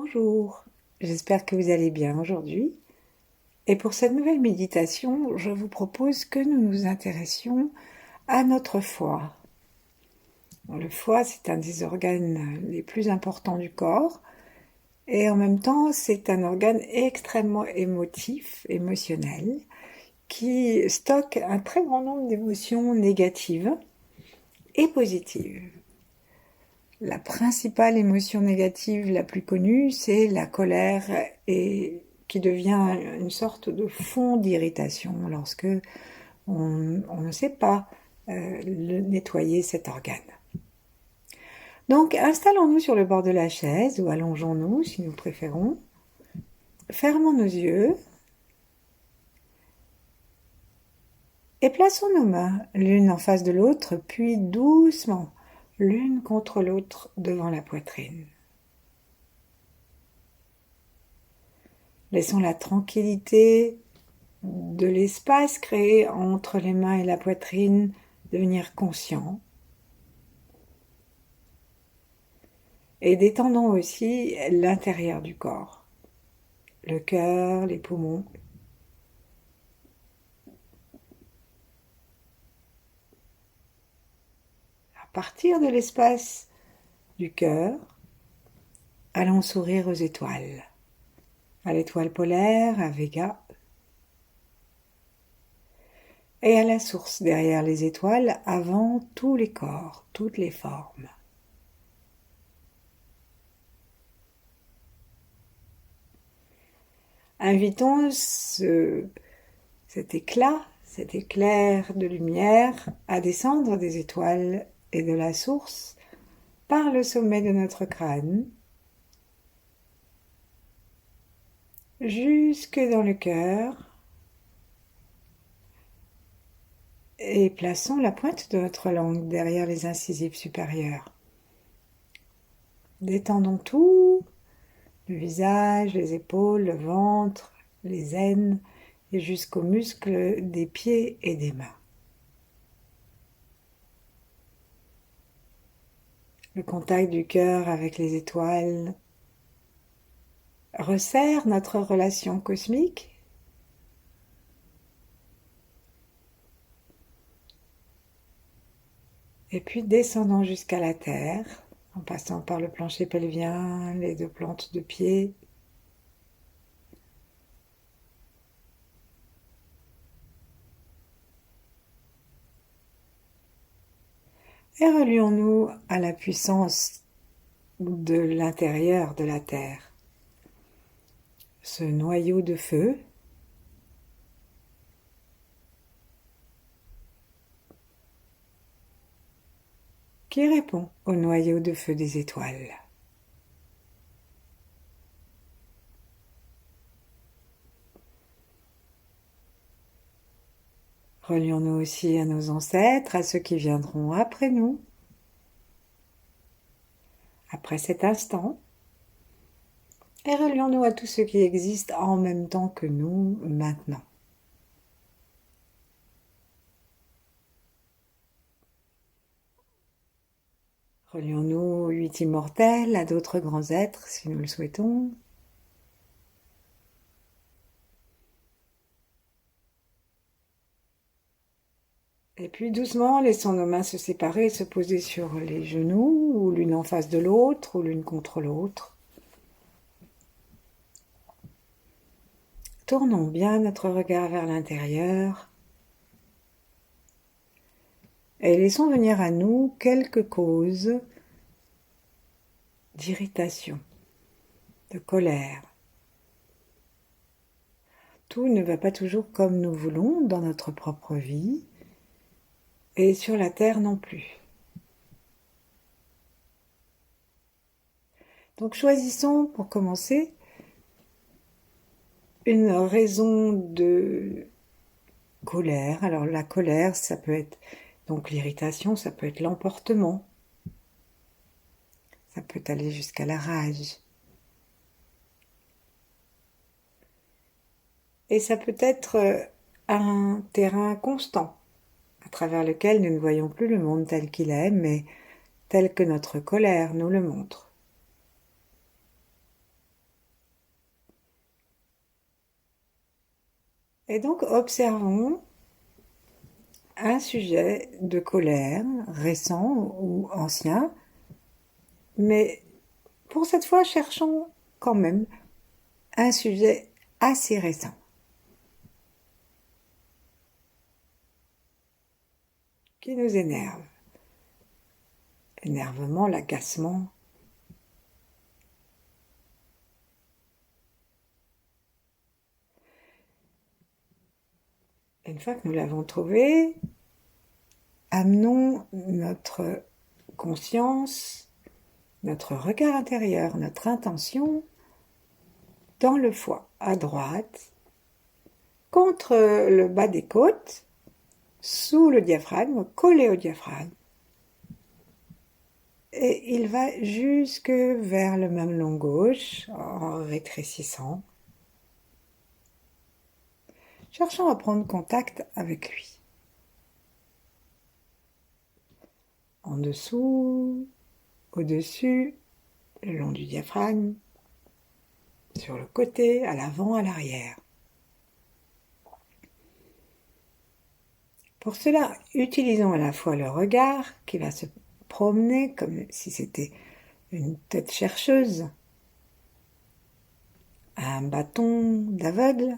Bonjour, j'espère que vous allez bien aujourd'hui. Et pour cette nouvelle méditation, je vous propose que nous nous intéressions à notre foie. Le foie, c'est un des organes les plus importants du corps et en même temps, c'est un organe extrêmement émotionnel, qui stocke un très grand nombre d'émotions négatives et positives. La principale émotion négative la plus connue, c'est la colère et qui devient une sorte de fond d'irritation lorsque on ne sait pas nettoyer cet organe. Donc installons-nous sur le bord de la chaise ou allongeons-nous si nous préférons. Fermons nos yeux et plaçons nos mains l'une en face de l'autre, puis doucement l'une contre l'autre devant la poitrine. Laissons la tranquillité de l'espace créé entre les mains et la poitrine devenir conscient. Et détendons aussi l'intérieur du corps, le cœur, les poumons. À partir de l'espace du cœur, allons sourire aux étoiles, à l'étoile polaire, à Vega, et à la source derrière les étoiles, avant tous les corps, toutes les formes. Invitons cet éclair de lumière à descendre des étoiles et de la source par le sommet de notre crâne, jusque dans le cœur, et plaçons la pointe de notre langue derrière les incisives supérieures. Détendons tout, le visage, les épaules, le ventre, les aines, et jusqu'aux muscles des pieds et des mains. Le contact du cœur avec les étoiles resserre notre relation cosmique. Et puis descendons jusqu'à la terre, en passant par le plancher pelvien, les deux plantes de pied. Et relions-nous à la puissance de l'intérieur de la terre. Ce noyau de feu qui répond au noyau de feu des étoiles. Relions-nous aussi à nos ancêtres, à ceux qui viendront après nous, après cet instant, et relions-nous à tous ceux qui existent en même temps que nous maintenant. Relions-nous aux 8 immortels, à d'autres grands êtres si nous le souhaitons. Et puis doucement, laissons nos mains se séparer et se poser sur les genoux, ou l'une en face de l'autre, ou l'une contre l'autre. Tournons bien notre regard vers l'intérieur et laissons venir à nous quelques causes d'irritation, de colère. Tout ne va pas toujours comme nous voulons dans notre propre vie et sur la terre non plus. Donc choisissons pour commencer une raison de colère. Alors la colère, ça peut être donc l'irritation, ça peut être l'emportement, ça peut aller jusqu'à la rage. Et ça peut être un terrain constant, à travers lequel nous ne voyons plus le monde tel qu'il est, mais tel que notre colère nous le montre. Et donc observons un sujet de colère, récent ou ancien, mais pour cette fois, cherchons quand même un sujet assez récent qui nous énerve. L'énervement, l'agacement. Une fois que nous l'avons trouvé, amenons notre conscience, notre regard intérieur, notre intention dans le foie, à droite, contre le bas des côtes, sous le diaphragme, collé au diaphragme. Et il va jusque vers le mamelon gauche en rétrécissant. Cherchons à prendre contact avec lui. En dessous, au-dessus, le long du diaphragme, sur le côté, à l'avant, à l'arrière. Pour cela, utilisons à la fois le regard qui va se promener comme si c'était une tête chercheuse, un bâton d'aveugle.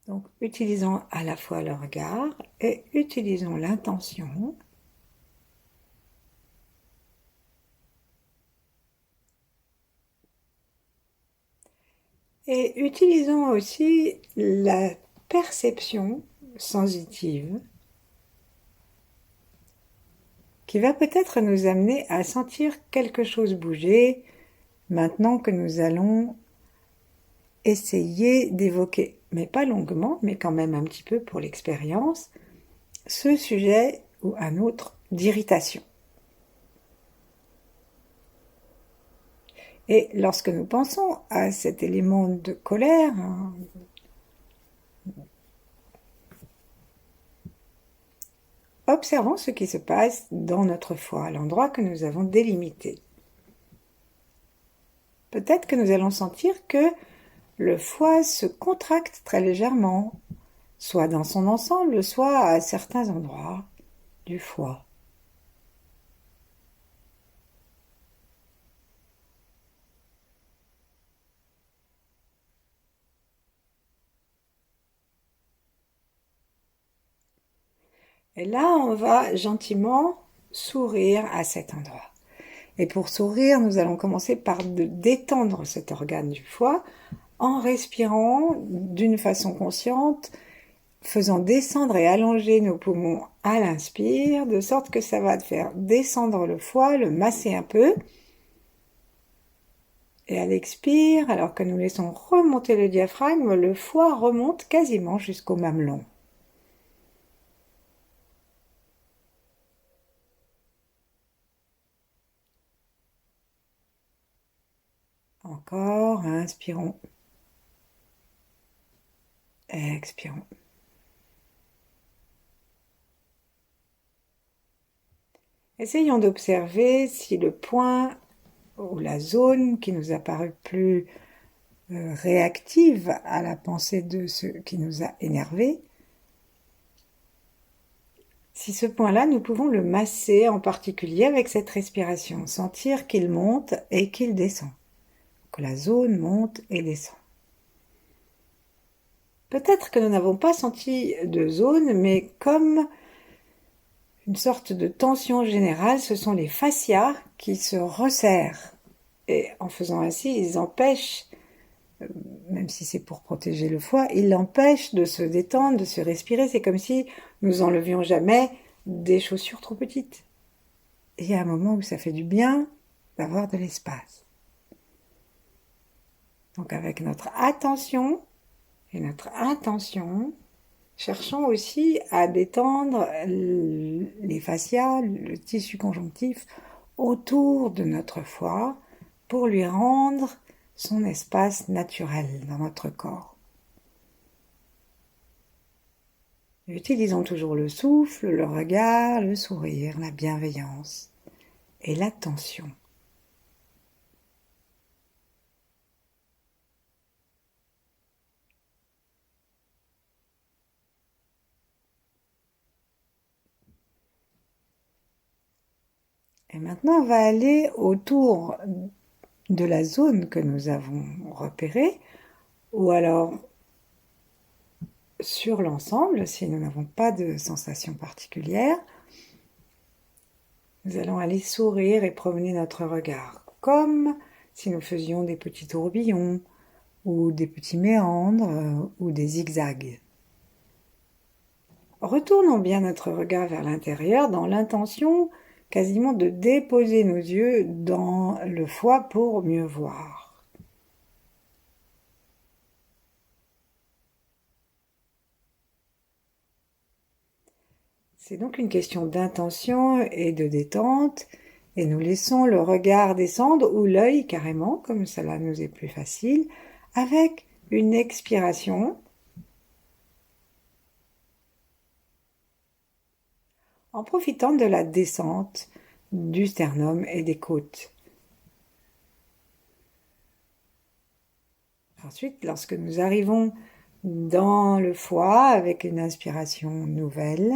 Donc, utilisons à la fois le regard et utilisons l'intention. Et utilisons aussi la perception sensitive qui va peut-être nous amener à sentir quelque chose bouger maintenant que nous allons essayer d'évoquer, mais pas longuement, mais quand même un petit peu pour l'expérience, ce sujet ou un autre d'irritation. Et lorsque nous pensons à cet élément de colère, observons ce qui se passe dans notre foie, l'endroit que nous avons délimité. Peut-être que nous allons sentir que le foie se contracte très légèrement, soit dans son ensemble, soit à certains endroits du foie. Et là, on va gentiment sourire à cet endroit. Et pour sourire, nous allons commencer par détendre cet organe du foie en respirant d'une façon consciente, faisant descendre et allonger nos poumons à l'inspire, de sorte que ça va faire descendre le foie, le masser un peu. Et à l'expire, alors que nous laissons remonter le diaphragme, le foie remonte quasiment jusqu'au mamelon. Encore, inspirons. Expirons. Essayons d'observer si le point ou la zone qui nous a paru plus réactive à la pensée de ce qui nous a énervé, si ce point-là, nous pouvons le masser en particulier avec cette respiration, sentir qu'il monte et qu'il descend, que la zone monte et descend. Peut-être que nous n'avons pas senti de zone, mais comme une sorte de tension générale, ce sont les fascias qui se resserrent. Et en faisant ainsi, ils empêchent, même si c'est pour protéger le foie, ils l'empêchent de se détendre, de se respirer. C'est comme si nous enlevions jamais des chaussures trop petites. Et il y a un moment où ça fait du bien d'avoir de l'espace. Donc avec notre attention et notre intention, cherchons aussi à détendre les fascias, le tissu conjonctif autour de notre foie pour lui rendre son espace naturel dans notre corps. Utilisons toujours le souffle, le regard, le sourire, la bienveillance et l'attention. Et maintenant, on va aller autour de la zone que nous avons repérée, ou alors sur l'ensemble, si nous n'avons pas de sensation particulière. Nous allons aller sourire et promener notre regard, comme si nous faisions des petits tourbillons, ou des petits méandres, ou des zigzags. Retournons bien notre regard vers l'intérieur dans l'intention quasiment de déposer nos yeux dans le foie pour mieux voir. C'est donc une question d'intention et de détente, et nous laissons le regard descendre, ou l'œil carrément, comme cela nous est plus facile, avec une expiration, en profitant de la descente du sternum et des côtes. Ensuite, lorsque nous arrivons dans le foie avec une inspiration nouvelle,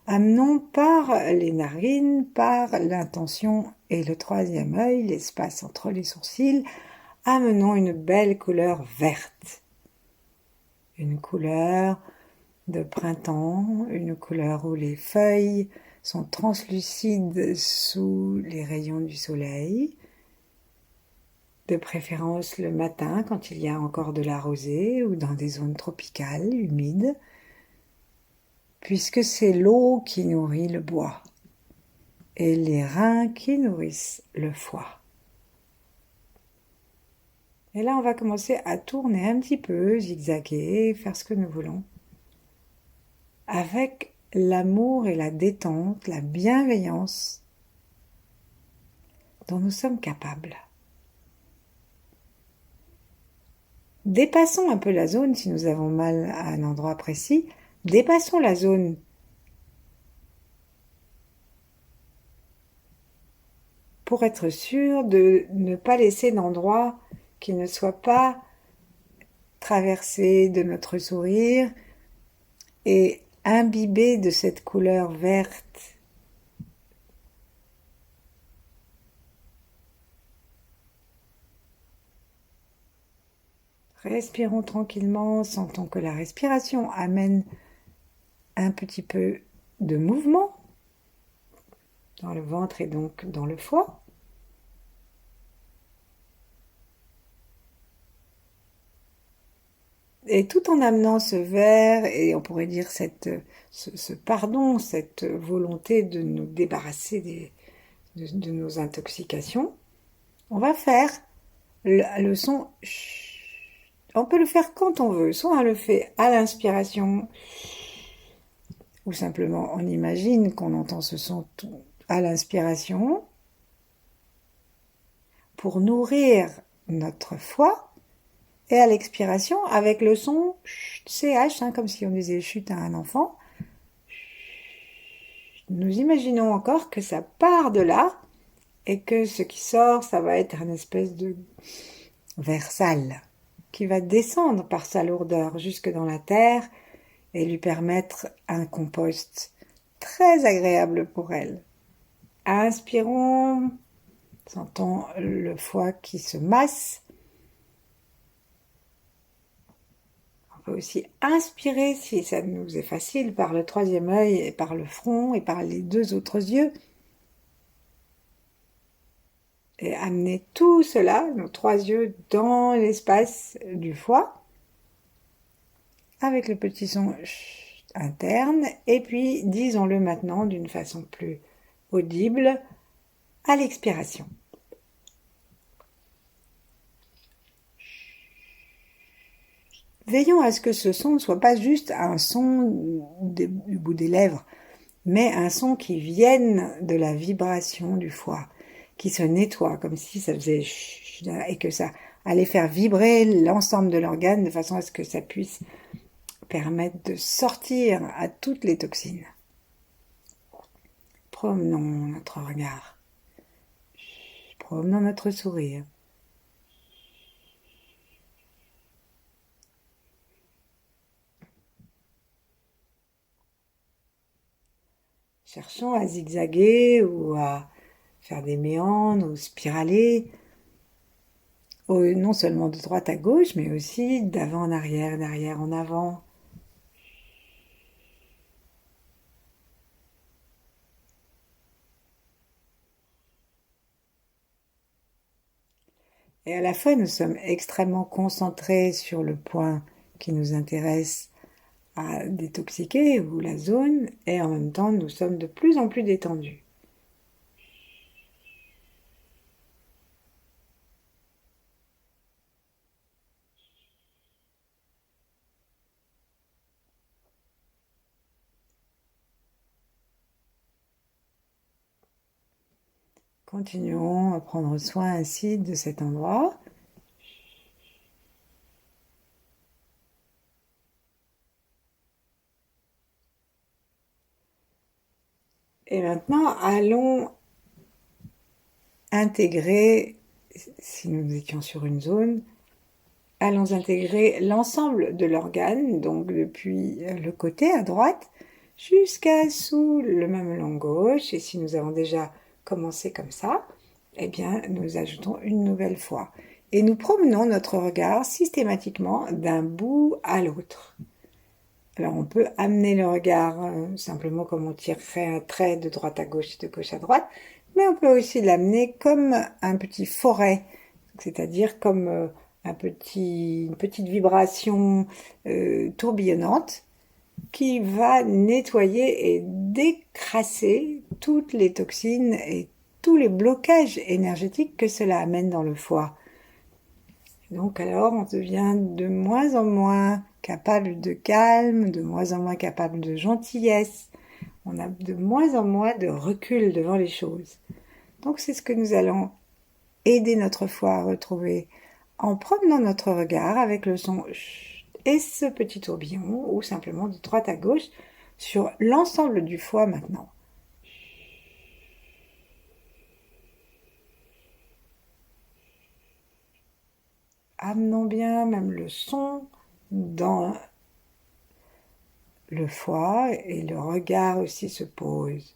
amenons par les narines, par l'intention et le troisième œil, l'espace entre les sourcils, amenons une belle couleur verte. Une couleur de printemps, une couleur où les feuilles sont translucides sous les rayons du soleil, de préférence le matin quand il y a encore de la rosée ou dans des zones tropicales, humides, puisque c'est l'eau qui nourrit le bois et les reins qui nourrissent le foie. Et là, on va commencer à tourner un petit peu, zigzaguer, faire ce que nous voulons, avec l'amour et la détente, la bienveillance dont nous sommes capables. Dépassons un peu la zone si nous avons mal à un endroit précis. Dépassons la zone pour être sûr de ne pas laisser d'endroit qui ne soit pas traversé de notre sourire et imbibé de cette couleur verte. Respirons tranquillement, sentons que la respiration amène un petit peu de mouvement dans le ventre et donc dans le foie. Et tout en amenant ce verre, et on pourrait dire ce pardon, cette volonté de nous débarrasser de nos intoxications, on va faire le son. On peut le faire quand on veut, soit on le fait à l'inspiration, ou simplement on imagine qu'on entend ce son à l'inspiration pour nourrir notre foie, et à l'expiration avec le son CH, comme si on disait chute à un enfant. Nous imaginons encore que ça part de là et que ce qui sort, ça va être une espèce de verre sale qui va descendre par sa lourdeur jusque dans la terre et lui permettre un compost très agréable pour elle. Inspirons, sentons le foie qui se masse. On peut aussi inspirer, si ça nous est facile, par le troisième œil et par le front et par les deux autres yeux. Et amener tout cela, nos trois yeux, dans l'espace du foie, avec le petit son interne, et puis disons-le maintenant d'une façon plus audible à l'expiration. Veillons à ce que ce son ne soit pas juste un son du bout des lèvres, mais un son qui vienne de la vibration du foie, qui se nettoie, comme si ça faisait et que ça allait faire vibrer l'ensemble de l'organe de façon à ce que ça puisse permettre de sortir à toutes les toxines. Promenons notre regard, promenons notre sourire. Cherchons à zigzaguer ou à faire des méandres ou spiraler, non seulement de droite à gauche, mais aussi d'avant en arrière, d'arrière en avant. Et à la fois, nous sommes extrêmement concentrés sur le point qui nous intéresse à détoxiquer ou la zone, et en même temps, nous sommes de plus en plus détendus. Continuons à prendre soin ainsi de cet endroit. Et maintenant, allons intégrer, si nous étions sur une zone, allons intégrer l'ensemble de l'organe, donc depuis le côté à droite jusqu'à sous le mamelon gauche. Et si nous avons déjà commencé comme ça, eh bien, nous ajoutons une nouvelle fois. Et nous promenons notre regard systématiquement d'un bout à l'autre. Alors on peut amener le regard simplement comme on tirerait un trait de droite à gauche et de gauche à droite, mais on peut aussi l'amener comme un petit forêt, c'est-à-dire comme une petite vibration tourbillonnante qui va nettoyer et décrasser toutes les toxines et tous les blocages énergétiques que cela amène dans le foie. Donc alors on devient de moins en moins capable de calme, de moins en moins capable de gentillesse, on a de moins en moins de recul devant les choses. Donc c'est ce que nous allons aider notre foie à retrouver en promenant notre regard avec le son et ce petit tourbillon, ou simplement de droite à gauche, sur l'ensemble du foie maintenant. Amenons bien même le son dans le foie et le regard aussi se pose.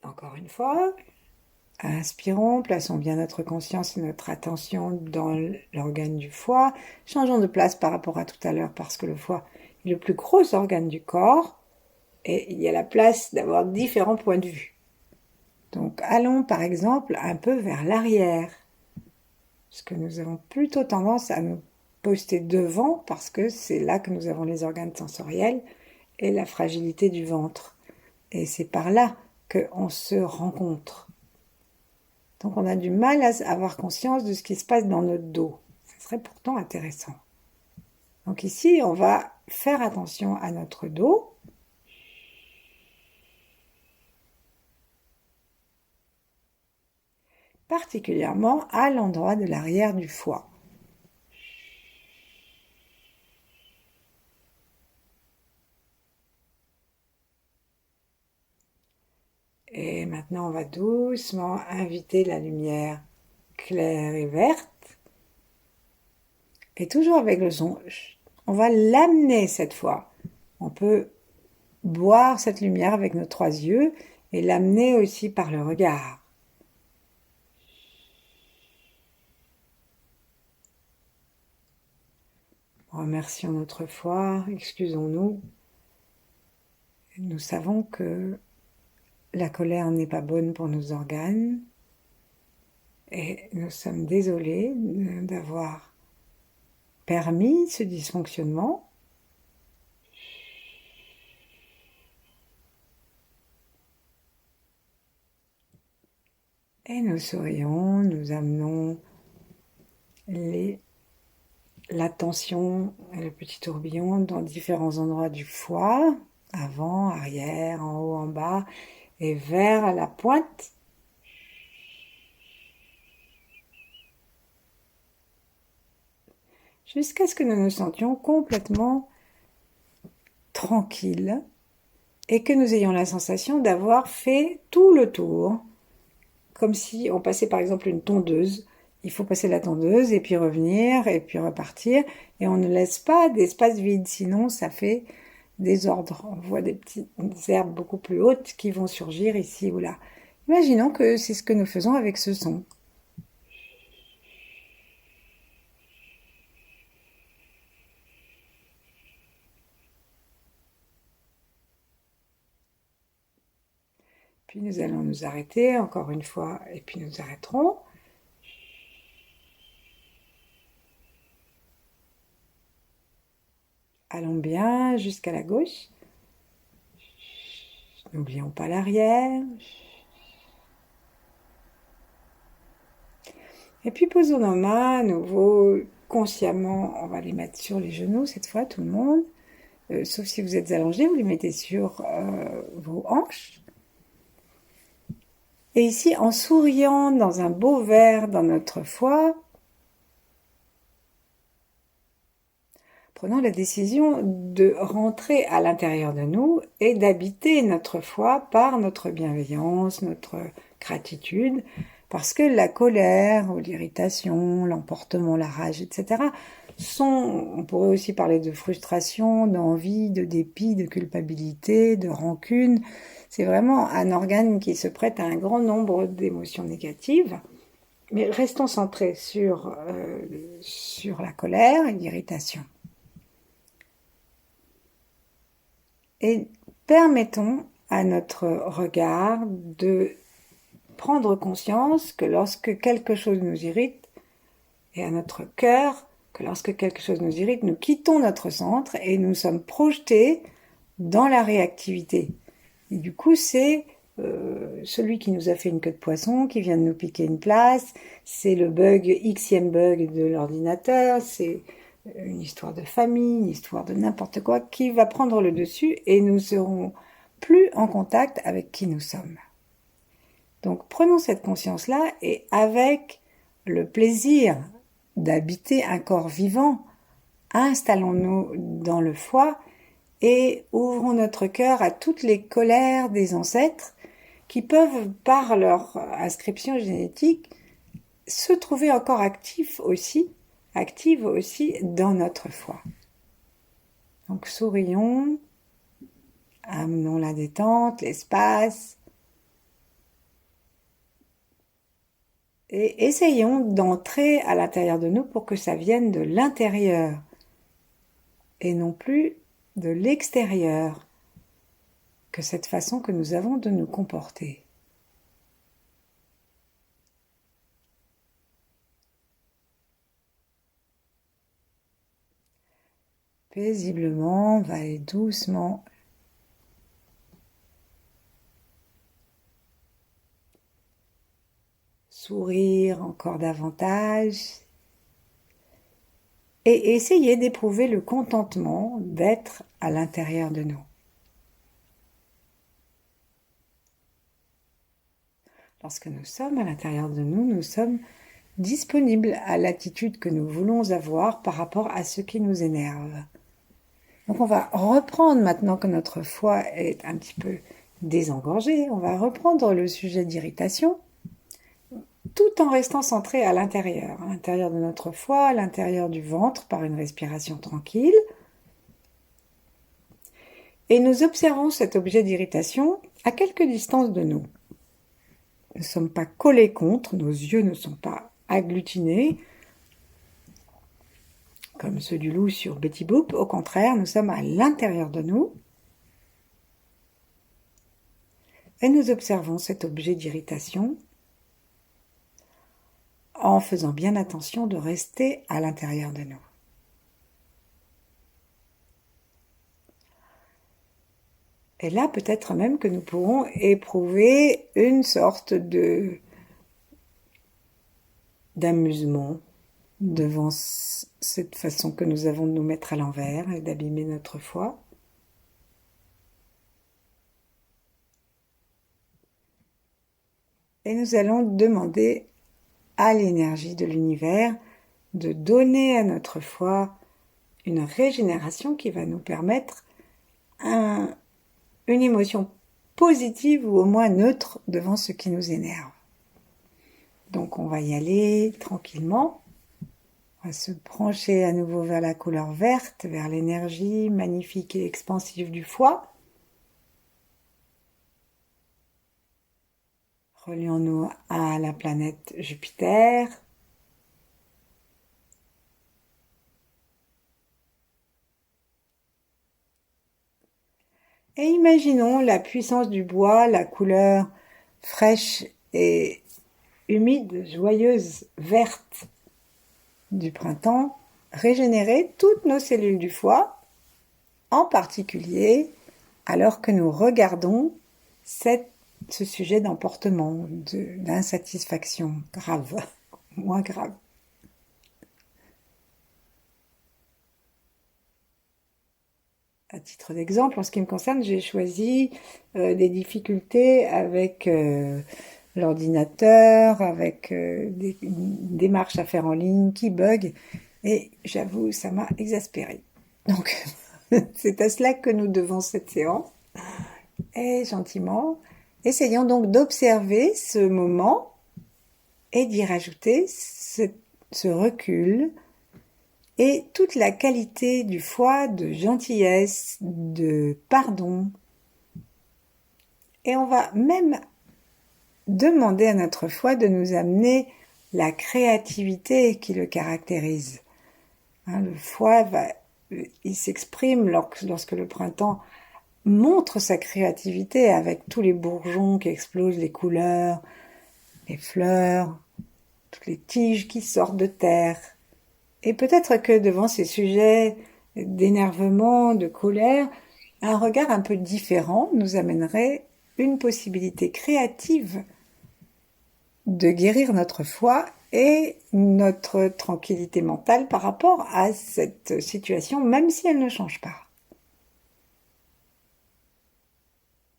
Encore une fois, inspirons, plaçons bien notre conscience et notre attention dans l'organe du foie. Changeons de place par rapport à tout à l'heure parce que le foie est le plus gros organe du corps et il y a la place d'avoir différents points de vue. Donc allons par exemple un peu vers l'arrière, parce que nous avons plutôt tendance à nous poster devant parce que c'est là que nous avons les organes sensoriels et la fragilité du ventre. Et c'est par là qu'on se rencontre. Donc on a du mal à avoir conscience de ce qui se passe dans notre dos. Ce serait pourtant intéressant. Donc ici, on va faire attention à notre dos. Particulièrement à l'endroit de l'arrière du foie. Et maintenant, on va doucement inviter la lumière claire et verte. Et toujours avec le son, on va l'amener cette fois. On peut boire cette lumière avec nos 3 yeux et l'amener aussi par le regard. Remercions notre foi, excusons-nous. Nous savons que la colère n'est pas bonne pour nos organes et nous sommes désolés d'avoir permis ce dysfonctionnement. Et nous sourions, nous amenons l'attention et le petit tourbillon dans différents endroits du foie, avant, arrière, en haut, en bas, et vers la pointe. Jusqu'à ce que nous nous sentions complètement tranquilles et que nous ayons la sensation d'avoir fait tout le tour, comme si on passait par exemple une tondeuse il faut passer la tondeuse et puis revenir et puis repartir. Et on ne laisse pas d'espace vide, sinon ça fait désordre. On voit des petites herbes beaucoup plus hautes qui vont surgir ici ou là. Imaginons que c'est ce que nous faisons avec ce son. Puis nous allons nous arrêter encore une fois et puis nous arrêterons. Allons bien jusqu'à la gauche. N'oublions pas l'arrière. Et puis posons nos mains à nouveau consciemment. On va les mettre sur les genoux cette fois, tout le monde. Sauf si vous êtes allongé, vous les mettez sur vos hanches. Et ici, en souriant dans un beau verre dans notre foi, prenons la décision de rentrer à l'intérieur de nous et d'habiter notre foi par notre bienveillance, notre gratitude, parce que la colère ou l'irritation, l'emportement, la rage, etc. on pourrait aussi parler de frustration, d'envie, de dépit, de culpabilité, de rancune. C'est vraiment un organe qui se prête à un grand nombre d'émotions négatives. Mais restons centrés sur la colère et l'irritation. Et permettons à notre regard de prendre conscience que lorsque quelque chose nous irrite, et à notre cœur, que lorsque quelque chose nous irrite, nous quittons notre centre et nous sommes projetés dans la réactivité. Et du coup, c'est celui qui nous a fait une queue de poisson, qui vient de nous piquer une place, c'est le xème bug de l'ordinateur, c'est une histoire de famille, une histoire de n'importe quoi, qui va prendre le dessus et nous serons plus en contact avec qui nous sommes. Donc prenons cette conscience-là et avec le plaisir d'habiter un corps vivant, installons-nous dans le foie et ouvrons notre cœur à toutes les colères des ancêtres qui peuvent, par leur inscription génétique, se trouver encore actives aussi dans notre foie. Donc sourions, amenons la détente, l'espace, et essayons d'entrer à l'intérieur de nous pour que ça vienne de l'intérieur et non plus de l'extérieur, que cette façon que nous avons de nous comporter. Paisiblement, on va aller doucement sourire encore davantage et essayer d'éprouver le contentement d'être à l'intérieur de nous. Lorsque nous sommes à l'intérieur de nous, nous sommes disponibles à l'attitude que nous voulons avoir par rapport à ce qui nous énerve. Donc on va reprendre, maintenant que notre foie est un petit peu désengorgé, on va reprendre le sujet d'irritation, tout en restant centré à l'intérieur de notre foie, à l'intérieur du ventre, par une respiration tranquille. Et nous observons cet objet d'irritation à quelque distance de nous. Nous ne sommes pas collés contre, nos yeux ne sont pas agglutinés, comme ceux du loup sur Betty Boop. Au contraire, nous sommes à l'intérieur de nous. Et nous observons cet objet d'irritation en faisant bien attention de rester à l'intérieur de nous. Et là, peut-être même que nous pourrons éprouver une sorte d'amusement devant cette façon que nous avons de nous mettre à l'envers et d'abîmer notre foi. Et nous allons demander à l'énergie de l'univers de donner à notre foi une régénération qui va nous permettre une émotion positive ou au moins neutre devant ce qui nous énerve. Donc on va y aller tranquillement. On va se brancher à nouveau vers la couleur verte, vers l'énergie magnifique et expansive du foie. Relions-nous à la planète Jupiter. Et imaginons la puissance du bois, la couleur fraîche et humide, joyeuse, verte du printemps, régénérer toutes nos cellules du foie, en particulier alors que nous regardons ce sujet d'emportement, d'insatisfaction grave, moins grave. À titre d'exemple, en ce qui me concerne, j'ai choisi des difficultés avec l'ordinateur, avec une démarche à faire en ligne qui bug, et j'avoue, ça m'a exaspérée. Donc, c'est à cela que nous devons cette séance. Et gentiment, essayons donc d'observer ce moment et d'y rajouter ce recul et toute la qualité du foie de gentillesse, de pardon. Et on va même demander à notre foie de nous amener la créativité qui le caractérise. Le foie, il s'exprime lorsque le printemps montre sa créativité avec tous les bourgeons qui explosent, les couleurs, les fleurs, toutes les tiges qui sortent de terre. Et peut-être que devant ces sujets d'énervement, de colère, un regard un peu différent nous amènerait une possibilité créative de guérir notre foi et notre tranquillité mentale par rapport à cette situation, même si elle ne change pas.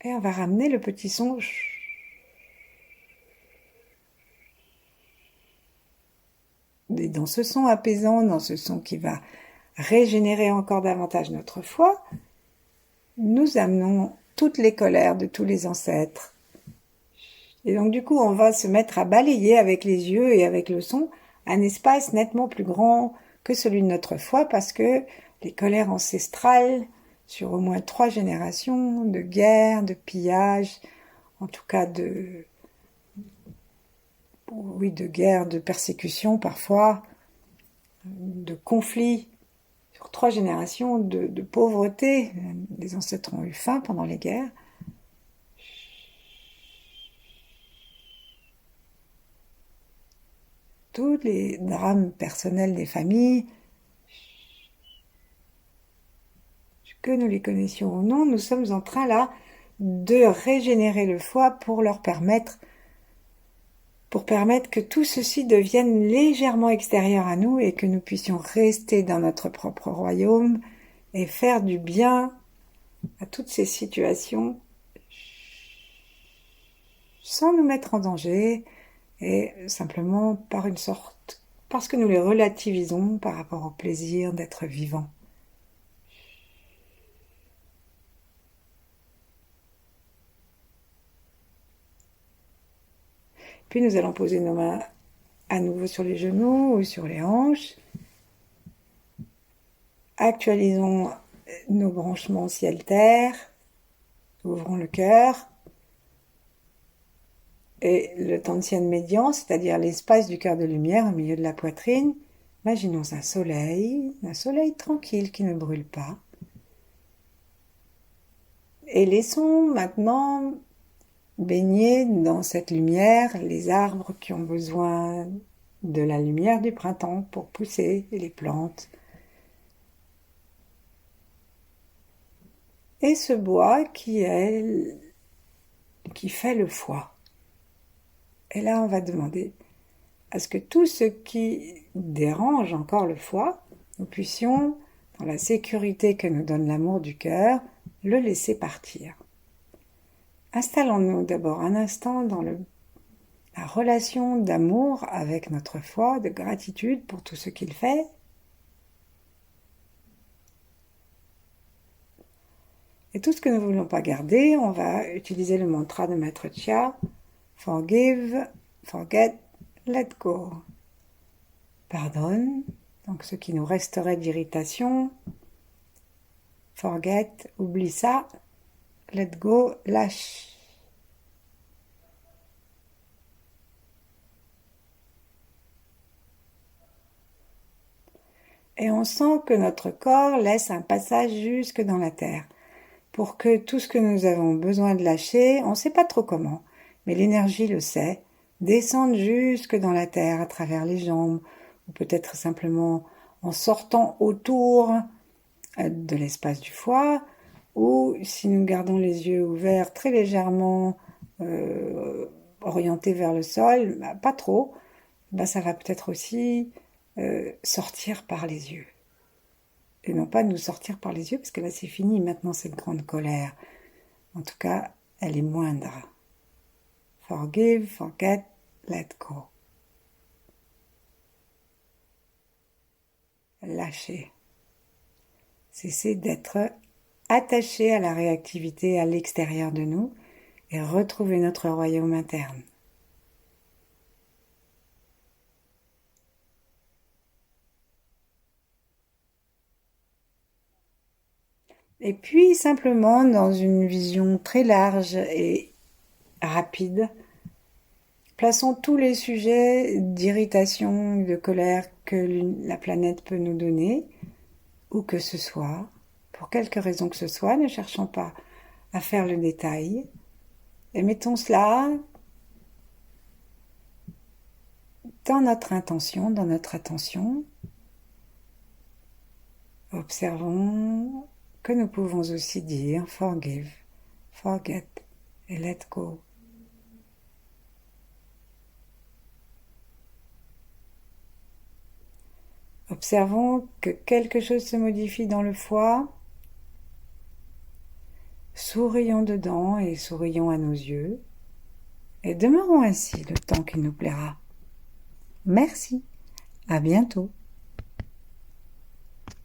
Et on va ramener le petit son. Et dans ce son apaisant, dans ce son qui va régénérer encore davantage notre foi, nous amenons toutes les colères de tous les ancêtres. Et donc du coup, on va se mettre à balayer avec les yeux et avec le son un espace nettement plus grand que celui de notre foi, parce que les colères ancestrales, sur au moins 3 générations de guerre, de pillage, en tout cas de guerre, de persécution parfois, de conflits, sur 3 générations de pauvreté. Les ancêtres ont eu faim pendant les guerres. Tous les drames personnels des familles, que nous les connaissions ou non, nous sommes en train là de régénérer le foie pour permettre que tout ceci devienne légèrement extérieur à nous et que nous puissions rester dans notre propre royaume et faire du bien à toutes ces situations sans nous mettre en danger et simplement parce que nous les relativisons par rapport au plaisir d'être vivant. Puis nous allons poser nos mains à nouveau sur les genoux ou sur les hanches. Actualisons nos branchements ciel-terre. Ouvrons le cœur. Et le Tantien médian, c'est-à-dire l'espace du cœur de lumière au milieu de la poitrine. Imaginons un soleil tranquille qui ne brûle pas. Et laissons maintenant baigner dans cette lumière les arbres qui ont besoin de la lumière du printemps pour pousser, et les plantes. Et ce bois qui fait le foie. Et là, on va demander à ce que tout ce qui dérange encore le foie, nous puissions, dans la sécurité que nous donne l'amour du cœur, le laisser partir. Installons-nous d'abord un instant dans la relation d'amour avec notre foi, de gratitude pour tout ce qu'il fait. Et tout ce que nous ne voulons pas garder, on va utiliser le mantra de Maître Chia, Forgive, Forget, let go. Pardonne, donc ce qui nous resterait d'irritation. Forget, oublie ça. Let go, lâche. Et on sent que notre corps laisse un passage jusque dans la terre, pour que tout ce que nous avons besoin de lâcher, on ne sait pas trop comment, mais l'énergie le sait, descende jusque dans la terre à travers les jambes, ou peut-être simplement en sortant autour de l'espace du foie, ou si nous gardons les yeux ouverts très légèrement orientés vers le sol, pas trop, ça va peut-être aussi sortir par les yeux. Et non pas nous sortir par les yeux, parce que là c'est fini, maintenant cette grande colère. En tout cas, elle est moindre. Forgive, forget, let go. Lâcher. Cesser d'être attaché à la réactivité à l'extérieur de nous et retrouver notre royaume interne. Et puis simplement, dans une vision très large et rapide, plaçons tous les sujets d'irritation, de colère que la planète peut nous donner, où que ce soit, pour quelque raison que ce soit, ne cherchons pas à faire le détail, et mettons cela dans notre intention, dans notre attention. Observons que nous pouvons aussi dire forgive, forget et let go. Observons que quelque chose se modifie dans le foie. Sourions dedans et sourions à nos yeux. Et demeurons ainsi le temps qu'il nous plaira. Merci. À bientôt.